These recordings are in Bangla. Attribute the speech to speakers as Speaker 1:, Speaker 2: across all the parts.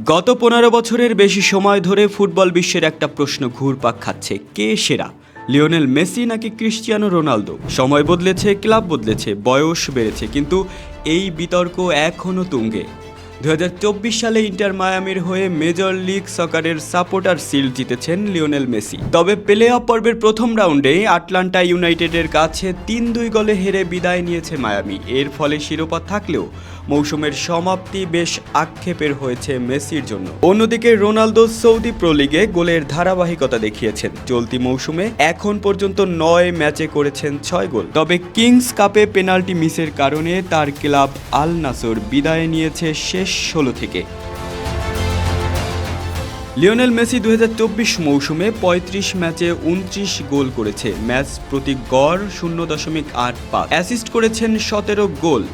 Speaker 1: গত 15 বছরের বেশি সময় ধরে ফুটবল বিশ্বের একটা প্রশ্ন ঘুরপাক খাচ্ছে, কে সেরা, লিওনেল মেসি নাকি ক্রিস্টিয়ানো রোনালদো? সময় বদলেছে, ক্লাব বদলেছে, বয়স বেড়েছে, কিন্তু এই বিতর্ক এখনও তুঙ্গে। 2024 সালে ইন্টার মায়ামির হয়ে মেজর লিগ সকারের সাপোর্টার শিল্ড জিতেছেন লিওনেল মেসি। তবে প্লে অফ পর্বের প্রথম রাউন্ডে আটলান্টা ইউনাইটেডের কাছে 3-2 গোলে হেরে বিদায় নিয়েছে মায়ামি। এর ফলে শিরোপা থাকলেও মৌসুমের সমাপ্তি বেশ আক্ষেপের হয়েছে মেসির জন্য। অন্যদিকে রোনালদো সৌদি প্রো লিগে গোলের ধারাবাহিকতা দেখিয়েছেন। চলতি মৌসুমে এখন পর্যন্ত 9 ম্যাচে করেছেন 6 গোল। তবে কিংস কাপে পেনাল্টি মিসের কারণে তার ক্লাব আল নাসর বিদায় নিয়েছে শেষ 16 থেকে। লিওনেল মেসি 2024 মৌসুমে 35 ম্যাচে 29 গোল করেছে। ম্যাচ প্রতি গড় 0.85, অ্যাসিস্ট করেছেন 17 গোল।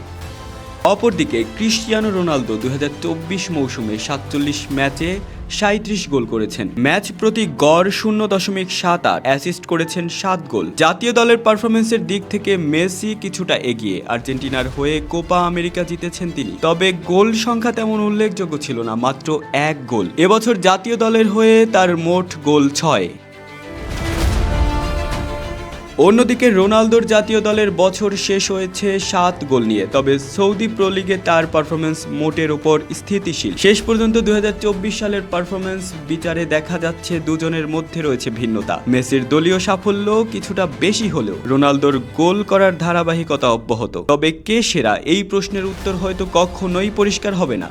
Speaker 1: অপরদিকে ক্রিস্টিয়ানো রোনালদো 2024 মৌসুমে 47 ম্যাচে 37 গোল করেছেন। ম্যাচ প্রতি গড় 0.78, অ্যাসিস্ট করেছেন 7 গোল। জাতীয় দলের পারফরমেন্সের দিক থেকে মেসি কিছুটা এগিয়ে। আর্জেন্টিনার হয়ে কোপা আমেরিকা জিতেছেন তিনি, তবে গোল সংখ্যা তেমন উল্লেখযোগ্য ছিল না, মাত্র 1 গোল। এবছর জাতীয় দলের হয়ে তার মোট গোল 6। অন্যদিকে রোনালদোর জাতীয় দলের বছর শেষ হয়েছে 7 গোল নিয়ে, তবে সৌদি প্রো লিগে তার পারফরমেন্স মোটের ওপর স্থিতিশীল। শেষ পর্যন্ত 2024 সালের পারফরমেন্স বিচারে দেখা যাচ্ছে দুজনের মধ্যে রয়েছে ভিন্নতা। মেসির দলীয় সাফল্য কিছুটা বেশি হলেও রোনালদোর গোল করার ধারাবাহিকতা অব্যাহত। তবে কে সেরা, এই প্রশ্নের উত্তর হয়তো কখনোই পরিষ্কার হবে না।